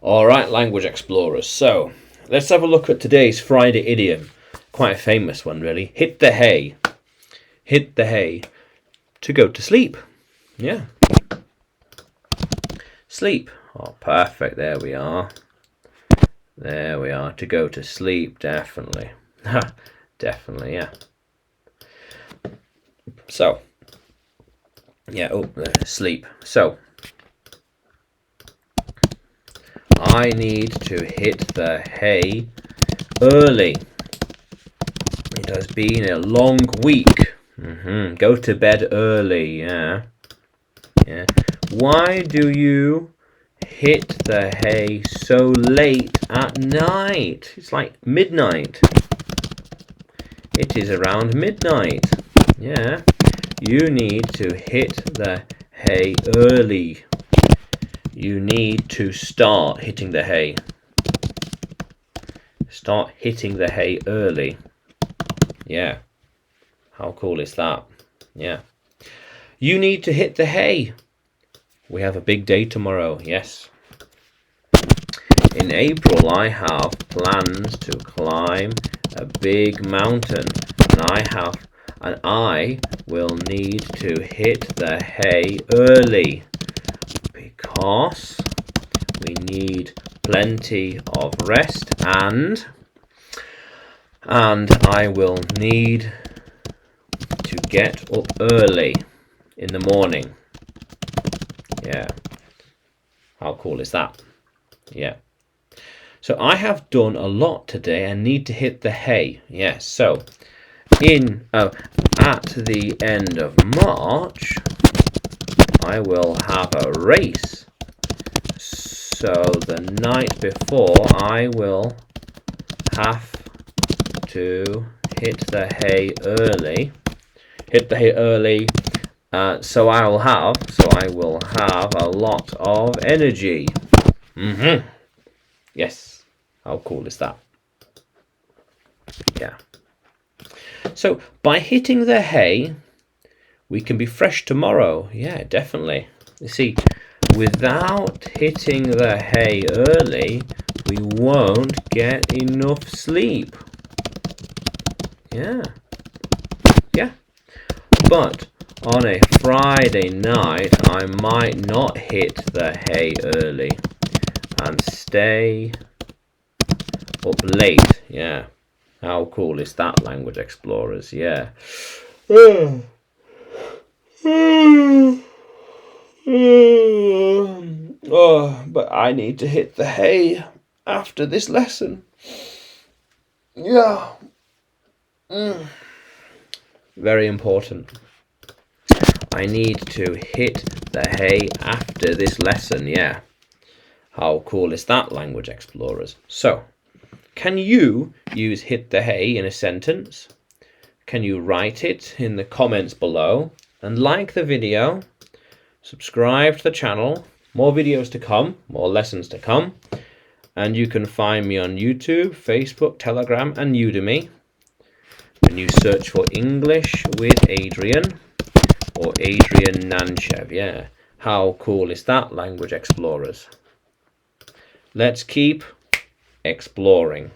All right, language explorers. So let's have a look at today's Friday idiom. Quite a famous one, really. Hit the hay. Hit the hay. To go to sleep. Yeah. Sleep. Oh, perfect. There we are. There we are. To go to sleep, definitely. Definitely, yeah. So, yeah, sleep. So, I need to hit the hay early. It has been a long week. Go to bed early, yeah. Yeah. Why do you hit the hay so late at night? It's like midnight. It is around midnight. Yeah. You need to hit the hay early. You need to start hitting the hay. Start hitting the hay early. Yeah. How cool is that? Yeah. You need to hit the hay. We have a big day tomorrow. Yes. In April, I have plans to climb a big mountain, and I will need to hit the hay early because we need plenty of rest, and I will need to get up early in the morning. Yeah. How cool is that? Yeah. So I have done a lot today and need to hit the hay. Yes. So at the end of March, I will have a race. So the night before, I will have to hit the hay early. Hit the hay early. So I will have a lot of energy. Yes. How cool is that? Yeah. So by hitting the hay, we can be fresh tomorrow. Yeah, definitely. You see, without hitting the hay early, we won't get enough sleep. Yeah. Yeah. But on a Friday night, I might not hit the hay early and stay up late. Yeah. How cool is that, language explorers? Yeah. Oh, but I need to hit the hay after this lesson. Yeah. Very important. I need to hit the hay after this lesson. Yeah. How cool is that, language explorers? So, can you use hit the hay in a sentence? Can you write it in the comments below? And like the video, subscribe to the channel. More videos to come, more lessons to come. And you can find me on YouTube, Facebook, Telegram, and Udemy. When you search for English with Adrian or Adrian Nanchev. Yeah. How cool is that, language explorers? Let's keep exploring.